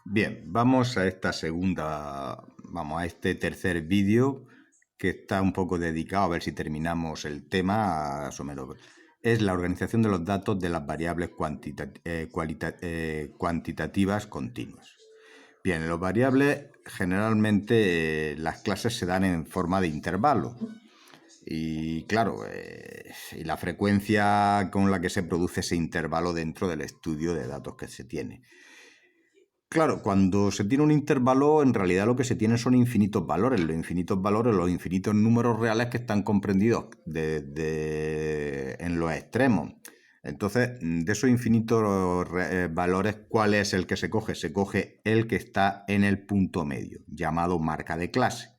Bien, vamos a a este tercer vídeo que está un poco dedicado a ver si terminamos el tema. Es la organización de los datos de las variables cuantitativas continuas. Bien, en los variables generalmente las clases se dan en forma de intervalo. Y claro, y la frecuencia con la que se produce ese intervalo dentro del estudio de datos que se tiene. Claro, cuando se tiene un intervalo, en realidad lo que se tiene son infinitos valores, los infinitos números reales que están comprendidos en los extremos. Entonces, de esos infinitos valores, ¿cuál es el que se coge? Se coge el que está en el punto medio, llamado marca de clase.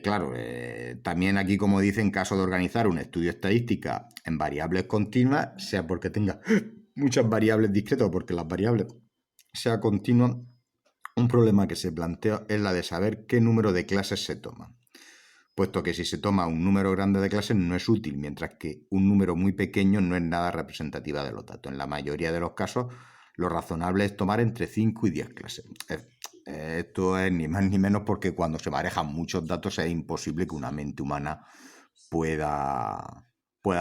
Claro, también aquí, como dice, en caso de organizar un estudio estadística en variables continuas, sea porque tenga muchas variables discretas o porque las variables sea continua, un problema que se plantea es la de saber qué número de clases se toma, puesto que si se toma un número grande de clases no es útil, mientras que un número muy pequeño no es nada representativa de los datos. En la mayoría de los casos, lo razonable es tomar entre 5 y 10 clases. Esto es ni más ni menos porque cuando se manejan muchos datos es imposible que una mente humana pueda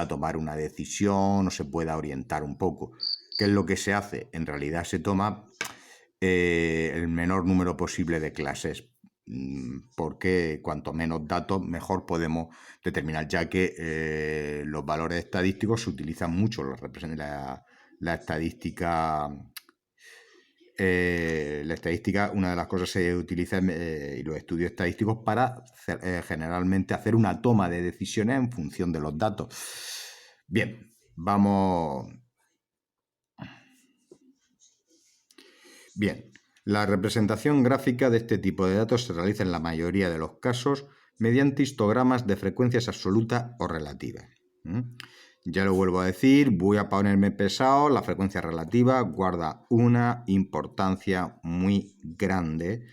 tomar una decisión o se pueda orientar un poco. ¿Qué es lo que se hace? En realidad se toma el menor número posible de clases, porque cuanto menos datos mejor podemos determinar, ya que los valores estadísticos se utilizan mucho, la estadística. La estadística, una de las cosas que se utiliza y los estudios estadísticos para generalmente hacer una toma de decisiones en función de los datos. Bien, vamos. Bien, la representación gráfica de este tipo de datos se realiza en la mayoría de los casos mediante histogramas de frecuencias absolutas o relativas. Ya lo vuelvo a decir, voy a ponerme pesado, la frecuencia relativa guarda una importancia muy grande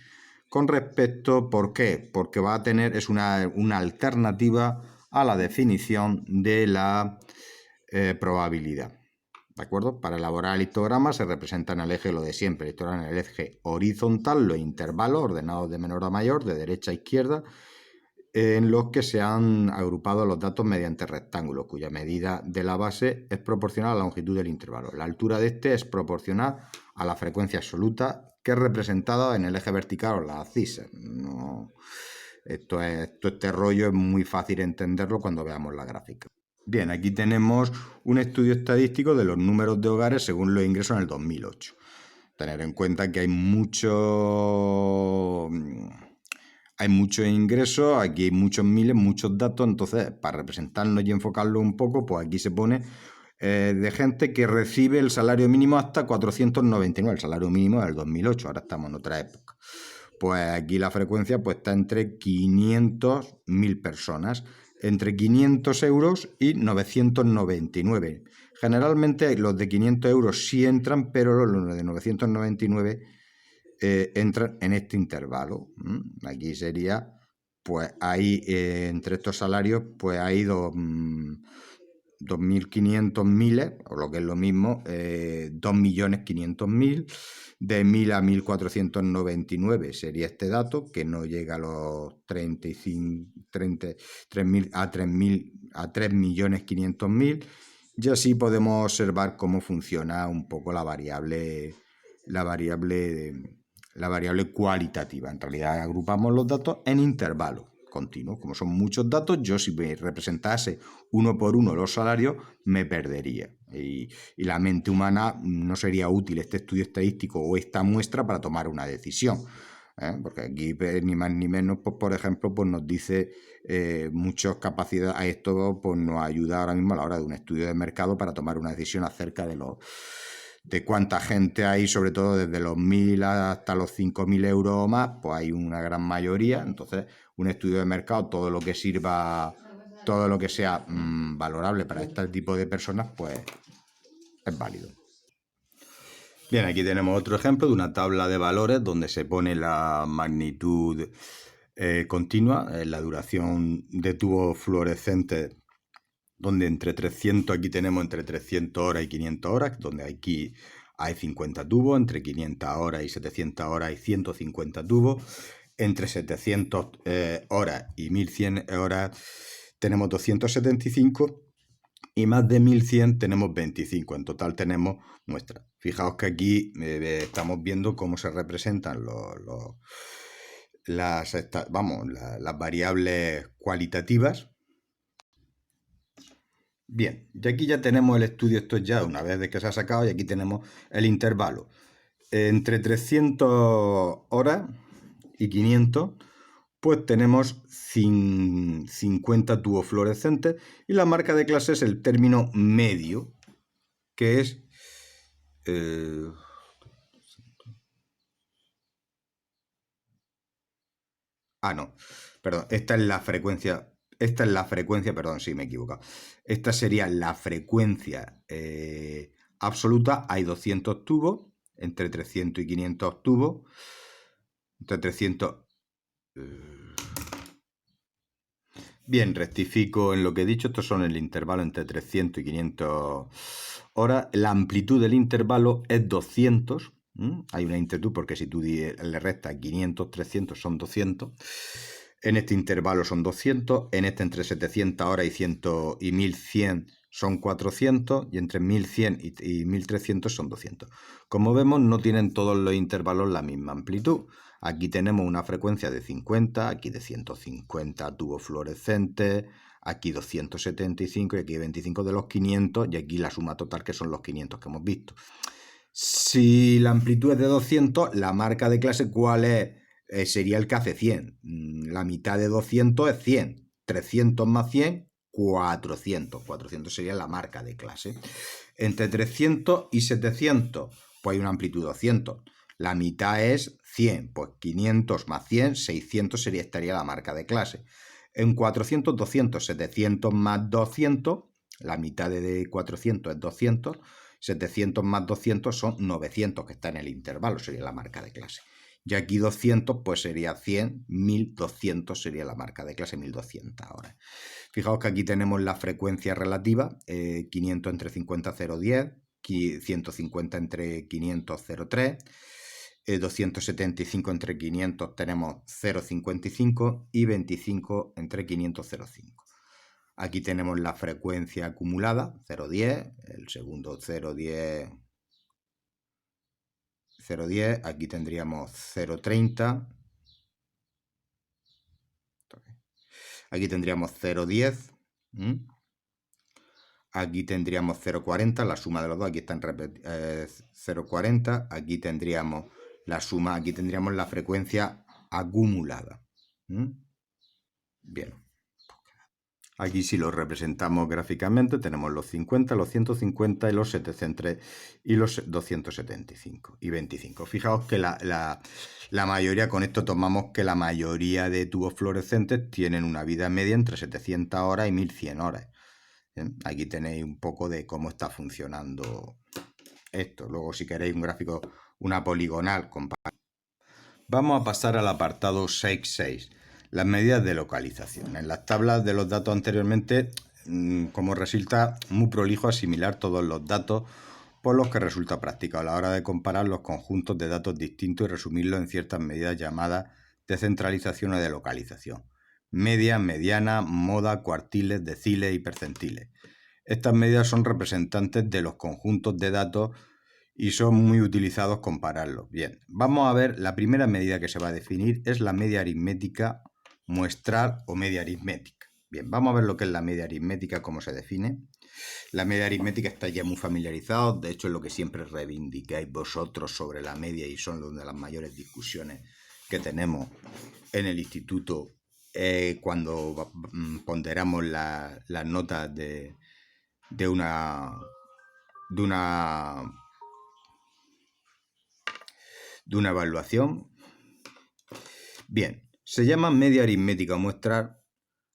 con respecto, ¿por qué? Porque va a tener, es una alternativa a la definición de la probabilidad. ¿De acuerdo? Para elaborar el histograma se representa en el eje lo de siempre, el histograma en el eje horizontal, los intervalos ordenados de menor a mayor, de derecha a izquierda, en los que se han agrupado los datos mediante rectángulos, cuya medida de la base es proporcional a la longitud del intervalo. La altura de este es proporcional a la frecuencia absoluta, que es representada en el eje vertical o la abscisa. Este rollo es muy fácil entenderlo cuando veamos la gráfica. Bien, aquí tenemos un estudio estadístico de los números de hogares según los ingresos en el 2008. Tener en cuenta que hay mucho ingresos, aquí hay muchos miles, muchos datos, entonces para representarnos y enfocarlo un poco, pues aquí se pone de gente que recibe el salario mínimo hasta 499, el salario mínimo del 2008, ahora estamos en otra época. Pues aquí la frecuencia pues está entre 500.000 personas, entre 500 euros y 999. Generalmente los de 500 euros sí entran, pero los de 999 entran en este intervalo. Aquí sería, pues hay entre estos salarios, pues hay 2.500 miles, o lo que es lo mismo, 2.500.000. De 1.000 a 1.499 sería este dato, que no llega a los 3.000 a 3.500.000. Y así podemos observar cómo funciona un poco la variable cualitativa. En realidad agrupamos los datos en intervalos continuos. Como son muchos datos, yo si me representase uno por uno los salarios, me perdería. Y la mente humana no sería útil este estudio estadístico o esta muestra para tomar una decisión. Porque aquí ni más ni menos, pues, por ejemplo, pues nos dice muchas capacidades. A esto pues, nos ayuda ahora mismo a la hora de un estudio de mercado para tomar una decisión acerca de cuánta gente hay, sobre todo desde los 1.000 hasta los 5.000 euros o más, pues hay una gran mayoría. Entonces, un estudio de mercado, todo lo que sirva, todo lo que sea valorable para este tipo de personas, pues es válido. Bien, aquí tenemos otro ejemplo de una tabla de valores donde se pone la magnitud continua, la duración de tubos fluorescentes, donde aquí tenemos entre 300 horas y 500 horas, donde aquí hay 50 tubos, entre 500 horas y 700 horas hay 150 tubos, entre 700 horas y 1100 horas tenemos 275 y más de 1100 tenemos 25. En total tenemos muestras. Fijaos que aquí estamos viendo cómo se representan las variables cualitativas. Bien, y aquí ya tenemos el estudio, esto ya una vez de que se ha sacado, y aquí tenemos el intervalo. Entre 300 horas y 500, pues tenemos 50 tubos fluorescentes y la marca de clase es el término medio, que es... no, perdón, esta es la frecuencia, perdón, sí, me he equivocado. Esta sería la frecuencia absoluta, hay 200 tubos, entre 300 y 500 tubos, entre 300... Bien, rectifico en lo que he dicho, estos son el intervalo entre 300 y 500 horas. La amplitud del intervalo es 200. Hay una amplitud porque si tú le restas 500, 300 son 200. En este intervalo son 200, en este entre 700 horas y 1100 son 400 y entre 1100 y 1300 son 200. Como vemos, no tienen todos los intervalos la misma amplitud. Aquí tenemos una frecuencia de 50, aquí de 150 tubos fluorescentes, aquí 275 y aquí 25 de los 500 y aquí la suma total que son los 500 que hemos visto. Si la amplitud es de 200, la marca de clase ¿cuál es? Sería el que hace 100. La mitad de 200 es 100. 300 más 100, 400. 400 sería la marca de clase. Entre 300 y 700, pues hay una amplitud de 200. La mitad es 100, pues 500 más 100, 600 estaría la marca de clase. En 400, 200, 700 más 200, la mitad de 400 es 200, 700 más 200 son 900, que está en el intervalo, sería la marca de clase. Y aquí 200, pues sería 100, 1200 sería la marca de clase, 1200 ahora. Fijaos que aquí tenemos la frecuencia relativa, 500 entre 50, 0,10, 150 entre 500, 0,3, 275 entre 500 tenemos 0,55 y 25 entre 500, 0,5. Aquí tenemos la frecuencia acumulada, 0,10, el segundo 0,10, 0,10, aquí tendríamos 0,30, aquí tendríamos 0,10, aquí tendríamos 0,40, la suma de los dos, aquí están 0,40, aquí tendríamos la suma, aquí tendríamos la frecuencia acumulada. Bien. Aquí si lo representamos gráficamente tenemos los 50, los 150 y los 700 y los 275 y 25. Fijaos que la mayoría, con esto tomamos que la mayoría de tubos fluorescentes tienen una vida media entre 700 horas y 1100 horas. Aquí tenéis un poco de cómo está funcionando esto. Luego si queréis un gráfico, una poligonal. Vamos a pasar al apartado 6.6. Las medidas de localización. En las tablas de los datos anteriormente, como resulta muy prolijo asimilar todos los datos, por los que resulta práctico a la hora de comparar los conjuntos de datos distintos y resumirlos en ciertas medidas llamadas de centralización o de localización. Media, mediana, moda, cuartiles, deciles y percentiles. Estas medidas son representantes de los conjuntos de datos y son muy utilizados compararlos. Bien, vamos a ver, la primera medida que se va a definir es la media aritmética muestral o media aritmética. Bien, vamos a ver lo que es la media aritmética, cómo se define. La media aritmética está ya muy familiarizados, de hecho es lo que siempre reivindicáis vosotros sobre la media y son una de las mayores discusiones que tenemos en el instituto cuando ponderamos las notas de una evaluación. Bien, se llama media aritmética muestral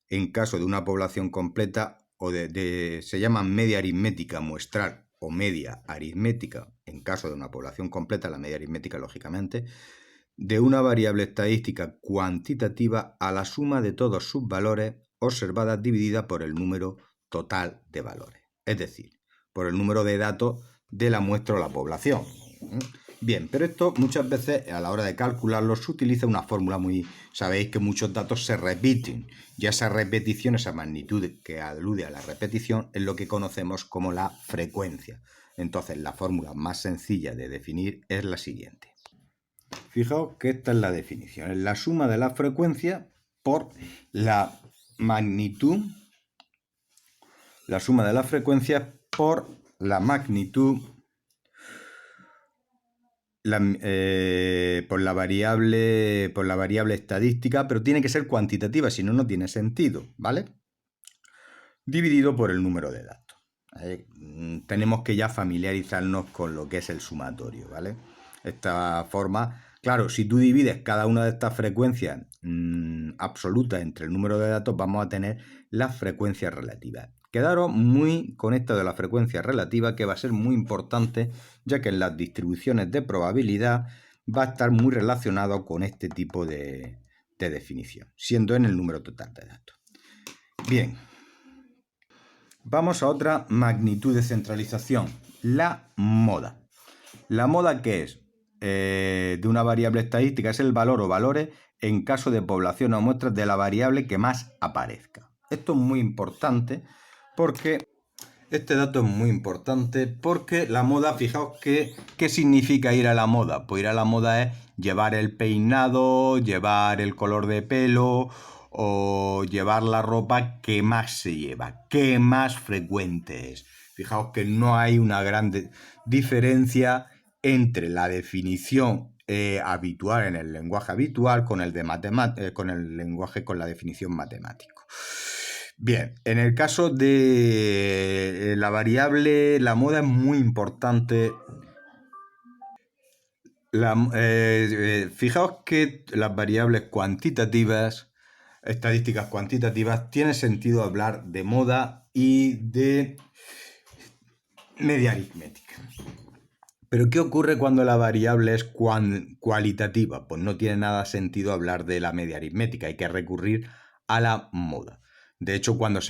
en caso de una población completa o se llama media aritmética muestral o media aritmética en caso de una población completa, la media aritmética lógicamente, de una variable estadística cuantitativa a la suma de todos sus valores observadas dividida por el número total de valores. Es decir, por el número de datos de la muestra o la población. Bien, pero esto muchas veces a la hora de calcularlo se utiliza una fórmula muy... Sabéis que muchos datos se repiten y esa repetición, esa magnitud que alude a la repetición es lo que conocemos como la frecuencia. Entonces la fórmula más sencilla de definir es la siguiente. Fijaos que esta es la definición, es la suma de la frecuencia por la magnitud, la suma de la frecuencia por la magnitud, por la variable estadística, pero tiene que ser cuantitativa, si no, no tiene sentido, ¿vale? Dividido por el número de datos. Tenemos que ya familiarizarnos con lo que es el sumatorio, ¿vale? Esta forma, claro, si tú divides cada una de estas frecuencias absolutas entre el número de datos, vamos a tener las frecuencias relativas. Quedaros muy con esto de la frecuencia relativa, que va a ser muy importante, ya que en las distribuciones de probabilidad va a estar muy relacionado con este tipo de definición, siendo en el número total de datos. Bien, vamos a otra magnitud de centralización, la moda. La moda, ¿qué es? De una variable estadística, es el valor o valores en caso de población o muestras de la variable que más aparezca. Esto es muy importante porque este dato es muy importante porque la moda, fijaos ¿qué significa ir a la moda? Pues ir a la moda es llevar el peinado, llevar el color de pelo o llevar la ropa que más se lleva, que más frecuente es. Fijaos que no hay una gran diferencia entre la definición habitual en el lenguaje habitual con el de con el lenguaje con la definición matemático. Bien, en el caso de la variable, la moda es muy importante. Fijaos que las variables cuantitativas, estadísticas cuantitativas, tiene sentido hablar de moda y de media aritmética. Pero ¿qué ocurre cuando la variable es cualitativa? Pues no tiene nada sentido hablar de la media aritmética, hay que recurrir a la moda. De hecho, cuando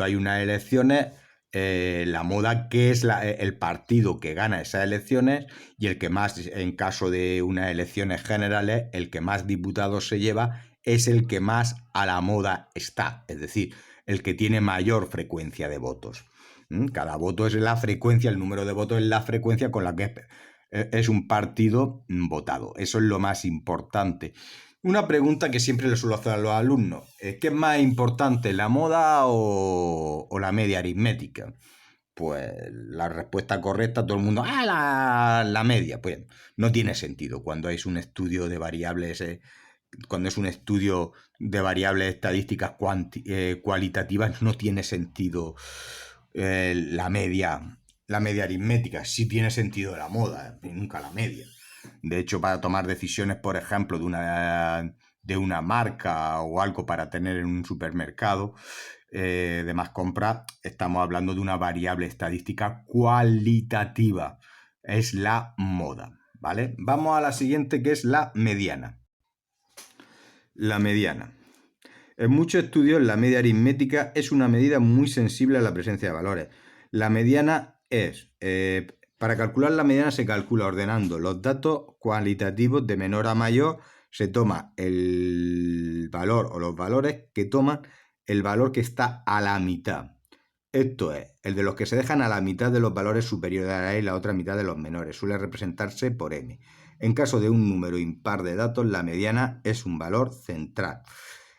hay unas elecciones, la moda, que es el partido que gana esas elecciones y el que más, en caso de unas elecciones generales, el que más diputados se lleva es el que más a la moda está, es decir, el que tiene mayor frecuencia de votos. Cada voto es la frecuencia, el número de votos es la frecuencia con la que es un partido votado. Eso es lo más importante. Una pregunta que siempre le suelo hacer a los alumnos: ¿qué es más importante, la moda o la media aritmética? Pues la respuesta correcta, todo el mundo, la media. Pues no tiene sentido cuando es un estudio de variables, cuando es un estudio de variables estadísticas cualitativas, no tiene sentido la media aritmética. Sí tiene sentido la moda, nunca la media. De hecho, para tomar decisiones, por ejemplo, de una marca o algo para tener en un supermercado de más compra, estamos hablando de una variable estadística cualitativa. Es la moda, ¿vale? Vamos a la siguiente, que es la mediana. La mediana. En muchos estudios, la media aritmética es una medida muy sensible a la presencia de valores. La mediana es... para calcular la mediana se calcula ordenando los datos cualitativos de menor a mayor. Se toma el valor o los valores que toman el valor que está a la mitad. Esto es, el de los que se dejan a la mitad de los valores superiores a la y la otra mitad de los menores. Suele representarse por m. En caso de un número impar de datos, la mediana es un valor central.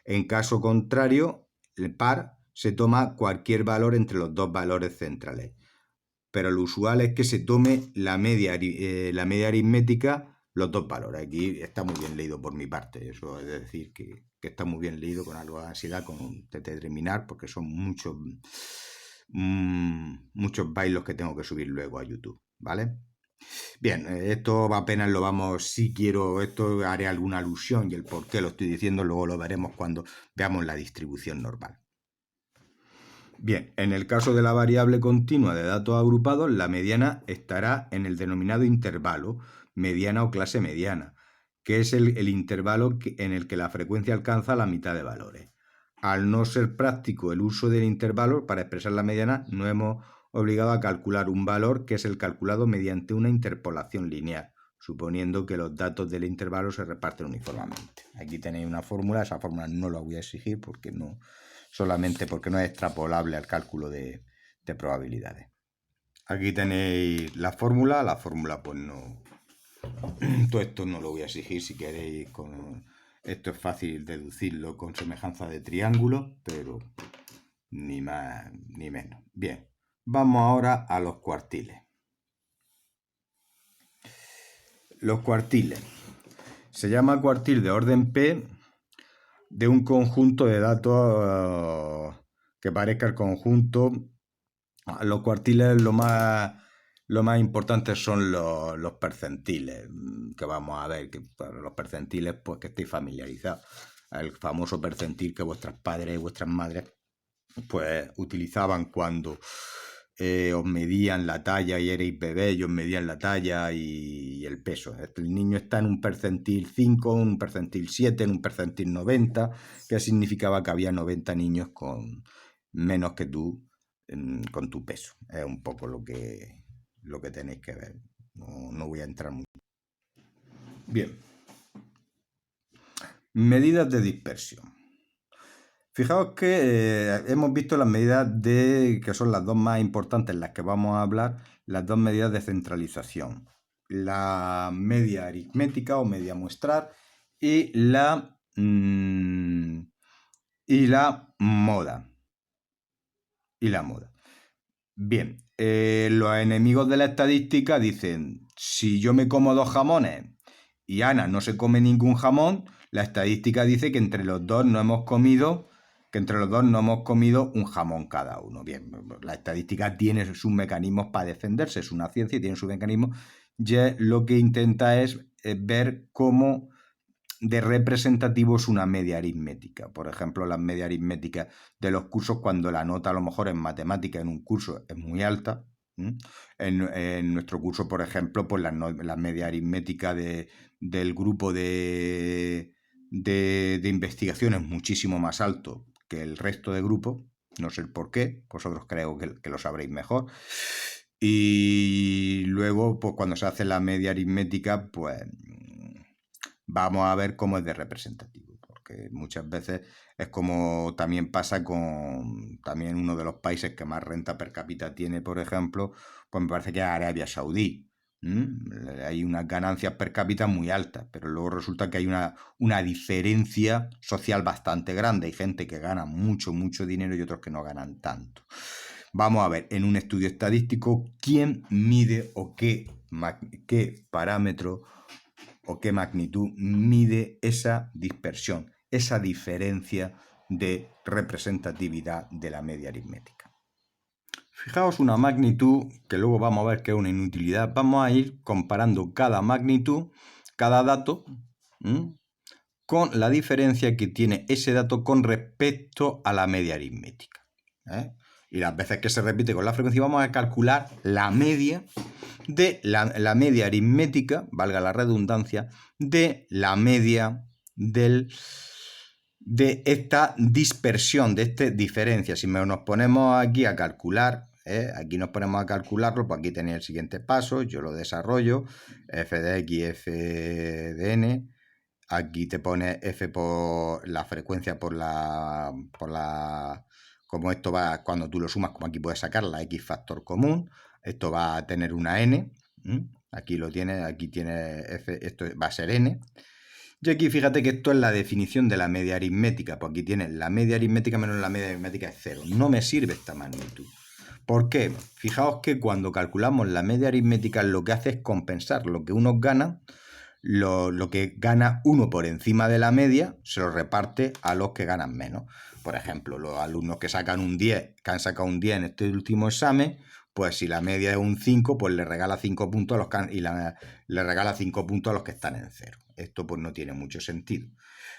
En caso contrario, el par se toma cualquier valor entre los dos valores centrales. Pero lo usual es que se tome la media aritmética, los dos valores. Aquí está muy bien leído por mi parte. Eso es decir, que está muy bien leído, con algo de ansiedad de terminar, porque son muchos bailos que tengo que subir luego a YouTube, ¿vale? Bien, esto apenas lo vamos, si quiero, esto haré alguna alusión y el por qué lo estoy diciendo, luego lo veremos cuando veamos la distribución normal. Bien, en el caso de la variable continua de datos agrupados, la mediana estará en el denominado intervalo, mediana o clase mediana, que es el intervalo en el que la frecuencia alcanza la mitad de valores. Al no ser práctico el uso del intervalo para expresar la mediana, no hemos obligado a calcular un valor que es el calculado mediante una interpolación lineal, suponiendo que los datos del intervalo se reparten uniformemente. Aquí tenéis una fórmula, esa fórmula no la voy a exigir porque no, solamente porque no es extrapolable al cálculo de probabilidades. Aquí tenéis la fórmula pues no, todo esto no lo voy a exigir si queréis. Esto es fácil deducirlo con semejanza de triángulo, pero ni más ni menos. Bien, vamos ahora a los cuartiles. Los cuartiles. Se llama cuartil de orden P de un conjunto de datos que parezca el conjunto. Los cuartiles lo más importante son los percentiles, que vamos a ver, que los percentiles, pues que estéis familiarizados. El famoso percentil que vuestros padres y vuestras madres pues utilizaban cuando os medían la talla y erais bebé y os medían la talla y el peso. El niño está en un percentil 5, en un percentil 7, en un percentil 90, que significaba que había 90 niños con menos que tú con tu peso. Es un poco lo que tenéis que ver. No voy a entrar mucho. Bien. Medidas de dispersión. Fijaos que hemos visto las medidas que son las dos más importantes, las que vamos a hablar, las dos medidas de centralización. La media aritmética o media muestral y la moda. Bien, los enemigos de la estadística dicen, si yo me como 2 jamones y Ana no se come ningún jamón, la estadística dice que entre los dos no hemos comido un jamón cada uno. Bien, la estadística tiene sus mecanismos para defenderse, es una ciencia y tiene sus mecanismos. Ya lo que intenta es ver cómo de representativo es una media aritmética. Por ejemplo, las medias aritméticas de los cursos, cuando la nota a lo mejor en matemática en un curso es muy alta. En nuestro curso, por ejemplo, pues la media aritmética del grupo de investigación es muchísimo más alto que el resto de grupos. No sé el por qué, vosotros creo que lo sabréis mejor. Y luego, pues cuando se hace la media aritmética, pues vamos a ver cómo es de representativo, porque muchas veces es como también pasa con también uno de los países que más renta per cápita tiene, por ejemplo, pues me parece que es Arabia Saudí. Hay unas ganancias per cápita muy altas, pero luego resulta que hay una diferencia social bastante grande. Hay gente que gana mucho, mucho dinero y otros que no ganan tanto. Vamos a ver en un estudio estadístico quién mide o qué parámetro o qué magnitud mide esa dispersión, esa diferencia de representatividad de la media aritmética. Fijaos una magnitud, que luego vamos a ver que es una inutilidad. Vamos a ir comparando cada magnitud, cada dato, con la diferencia que tiene ese dato con respecto a la media aritmética. Y las veces que se repite con la frecuencia, vamos a calcular la media de la media aritmética, valga la redundancia, de la media de esta dispersión, de esta diferencia. Si nos ponemos aquí a calcular, aquí nos ponemos a calcularlo, pues aquí tenéis el siguiente paso, yo lo desarrollo, f de x, f de n, aquí te pone f por la frecuencia por la como esto va, cuando tú lo sumas, como aquí puedes sacar la x factor común, esto va a tener una n, aquí lo tienes, aquí tiene f, esto va a ser n. Y aquí fíjate que esto es la definición de la media aritmética, pues aquí tienes la media aritmética menos la media aritmética es 0. No me sirve esta magnitud. ¿Por qué? Fijaos que cuando calculamos la media aritmética lo que hace es compensar lo que uno gana, lo que gana uno por encima de la media, se lo reparte a los que ganan menos. Por ejemplo, los alumnos que sacan un 10, que han sacado un 10 en este último examen, pues si la media es un 5, pues le regala 5 puntos a los que le regala 5 puntos a los que están en 0. Esto pues no tiene mucho sentido.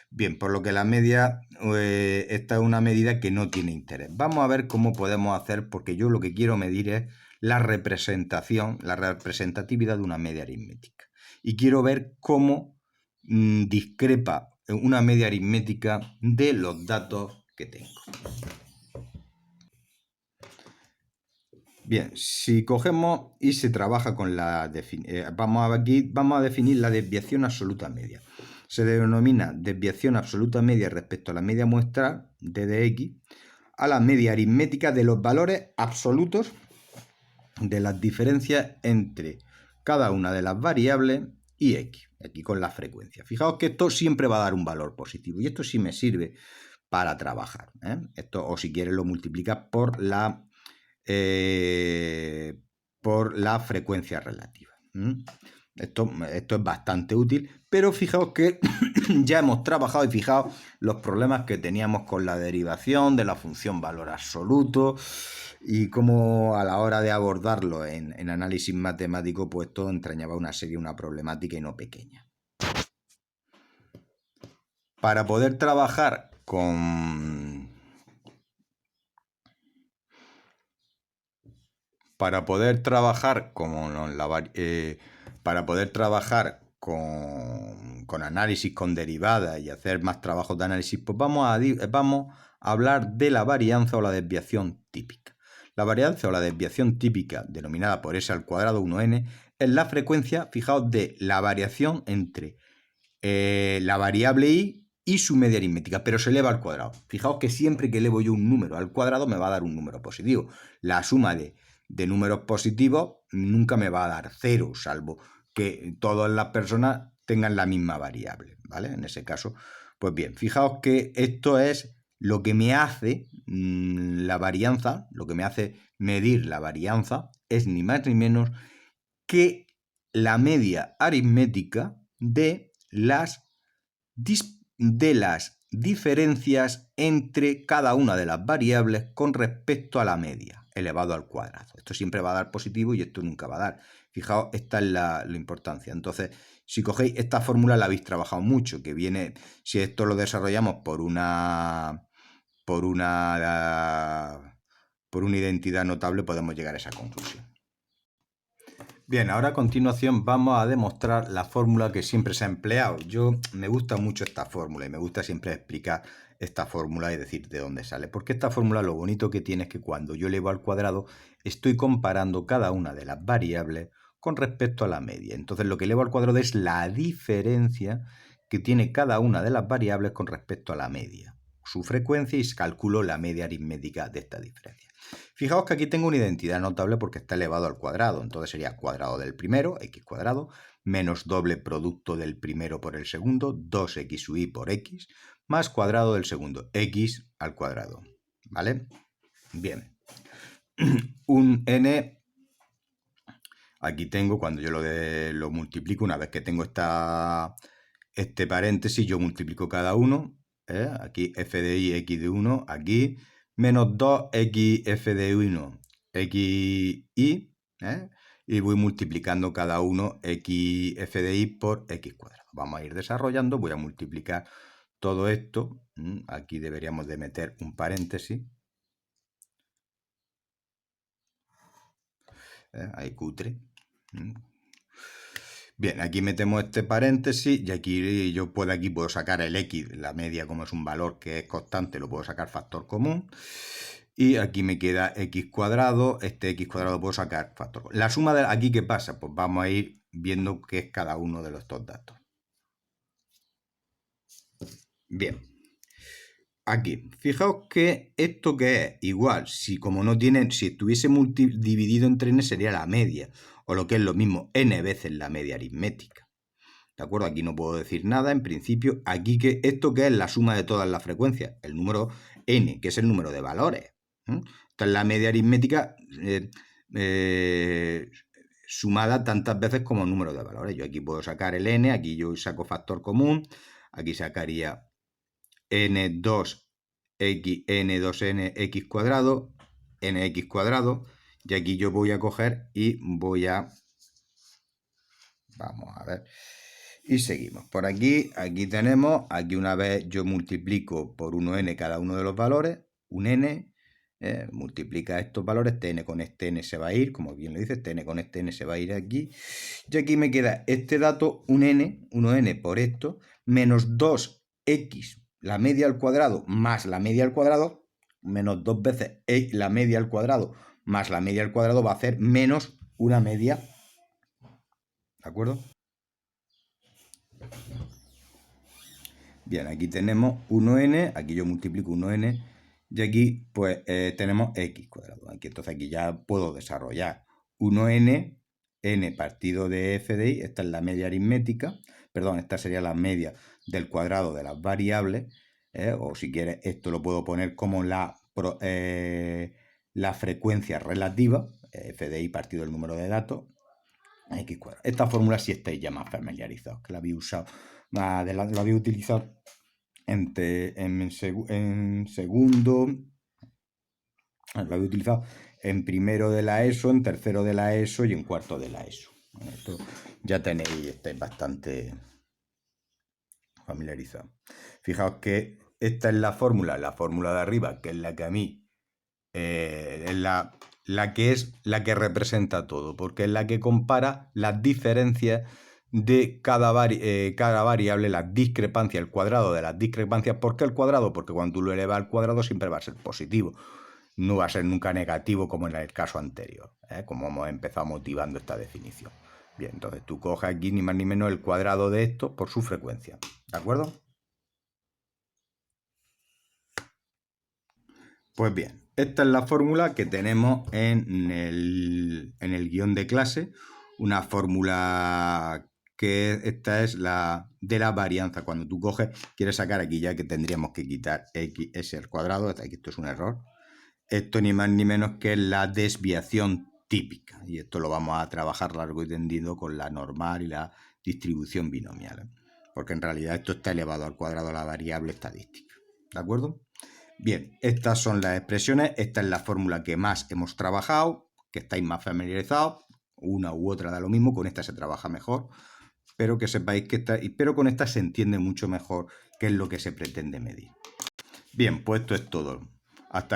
Bien, por lo que la media, esta es una medida que no tiene interés. Vamos a ver cómo podemos hacer, porque yo lo que quiero medir es la representatividad de una media aritmética. Y quiero ver cómo discrepa una media aritmética de los datos que tengo. Bien, si cogemos y se trabaja con la vamos a definir la desviación absoluta media. Se denomina desviación absoluta media respecto a la media muestral, d de x, a la media aritmética de los valores absolutos de las diferencias entre cada una de las variables y x, aquí con la frecuencia. Fijaos que esto siempre va a dar un valor positivo y esto sí me sirve para trabajar. Esto, o si quieres, lo multiplicas por la frecuencia relativa. Esto es bastante útil, pero fijaos que ya hemos trabajado y fijaos los problemas que teníamos con la derivación de la función valor absoluto y cómo a la hora de abordarlo en análisis matemático, pues todo entrañaba una problemática y no pequeña. Para poder trabajar con para poder trabajar con análisis con derivadas y hacer más trabajos de análisis, pues vamos a hablar de la varianza o la desviación típica. La varianza o la desviación típica, denominada por s al cuadrado 1n, es la frecuencia, fijaos, de la variación entre la variable y su media aritmética, pero se eleva al cuadrado. Fijaos que siempre que elevo yo un número al cuadrado me va a dar un número positivo. La suma de números positivos nunca me va a dar 0, salvo que todas las personas tengan la misma variable, ¿vale? En ese caso, pues bien, fijaos que esto es lo que me hace la varianza, lo que me hace medir la varianza, es ni más ni menos que la media aritmética de las diferencias entre cada una de las variables con respecto a la media elevado al cuadrado. Esto siempre va a dar positivo y esto nunca va a dar. Fijaos, esta es la importancia. Entonces, si cogéis esta fórmula la habéis trabajado mucho, que viene, si esto lo desarrollamos por una identidad notable, podemos llegar a esa conclusión. Bien, ahora a continuación vamos a demostrar la fórmula que siempre se ha empleado. Me gusta mucho esta fórmula y me gusta siempre explicar esta fórmula y decir de dónde sale. Porque esta fórmula lo bonito que tiene es que cuando yo elevo al cuadrado estoy comparando cada una de las variables con respecto a la media. Entonces lo que elevo al cuadrado es la diferencia que tiene cada una de las variables con respecto a la media, su frecuencia, y calculo la media aritmética de esta diferencia. Fijaos que aquí tengo una identidad notable porque está elevado al cuadrado, entonces sería cuadrado del primero, x cuadrado, menos doble producto del primero por el segundo, 2x sub i por x, más cuadrado del segundo, x al cuadrado, ¿vale? Bien, un n, aquí tengo, cuando yo lo multiplico, una vez que tengo este paréntesis, yo multiplico cada uno, aquí f de i, x de 1, aquí, menos 2x f de 1, xi, y voy multiplicando cada uno x f de i por x cuadrado. Vamos a ir desarrollando, voy a multiplicar todo esto, aquí deberíamos de meter un paréntesis, ahí cutre. Bien, aquí metemos este paréntesis y aquí yo puedo sacar el x, la media como es un valor que es constante, lo puedo sacar factor común. Y aquí me queda x cuadrado, este x cuadrado puedo sacar factor común. La suma de aquí, ¿qué pasa? Pues vamos a ir viendo qué es cada uno de estos datos. Bien. Aquí, fijaos que esto que es igual, si estuviese dividido entre n sería la media, o lo que es lo mismo, n veces la media aritmética. ¿De acuerdo? Aquí no puedo decir nada, en principio, aquí esto que es la suma de todas las frecuencias, el número n, que es el número de valores. Esta es la media aritmética sumada tantas veces como número de valores. Yo aquí puedo sacar el n, aquí yo saco factor común, aquí sacaría n2x, n2n, x cuadrado, nx cuadrado, y aquí yo voy a coger y vamos a ver, y seguimos. Por aquí tenemos, aquí una vez yo multiplico por 1n cada uno de los valores, un n, multiplica estos valores, este n con este n se va a ir, como bien lo dice, este n con este n se va a ir aquí, y aquí me queda este dato, un n, 1n por esto, menos 2x, la media al cuadrado, más la media al cuadrado, menos 2 veces la media al cuadrado, más la media al cuadrado va a hacer menos una media. ¿De acuerdo? Bien, aquí tenemos 1n, aquí yo multiplico 1n, y aquí pues tenemos x cuadrado. Entonces aquí ya puedo desarrollar 1n, n partido de f de y, esta es la media aritmética, perdón, esta sería la media del cuadrado de las variables, o si quieres esto lo puedo poner como la frecuencia relativa, f de y partido del número de datos, x cuadrado. Esta fórmula sí estáis ya más familiarizados, que la habéis usado, la habéis utilizado en segundo, lo habéis utilizado en primero de la ESO, en tercero de la ESO y en cuarto de la ESO. Esto ya estáis bastante familiarizados. Fijaos que esta es la fórmula de arriba, que es la que a mí es la que representa todo, porque es la que compara las diferencias de cada variable, las discrepancias, el cuadrado de las discrepancias. ¿Por qué el cuadrado? Porque cuando tú lo elevas al cuadrado siempre va a ser positivo, no va a ser nunca negativo como en el caso anterior, como hemos empezado motivando esta definición. Bien, entonces tú coges aquí ni más ni menos el cuadrado de esto por su frecuencia, ¿de acuerdo? Pues bien, esta es la fórmula que tenemos en el guión de clase, una fórmula que esta es la de la varianza. Cuando tú coges, quieres sacar aquí ya que tendríamos que quitar xs al cuadrado, aquí esto es un error. Esto ni más ni menos que la desviación típica, y esto lo vamos a trabajar largo y tendido con la normal y la distribución binomial, porque en realidad esto está elevado al cuadrado a la variable estadística, ¿de acuerdo? Bien, estas son las expresiones, esta es la fórmula que más hemos trabajado, que estáis más familiarizados, una u otra da lo mismo, con esta se trabaja mejor, pero que sepáis que pero con esta se entiende mucho mejor qué es lo que se pretende medir. Bien, pues esto es todo. Hasta aquí.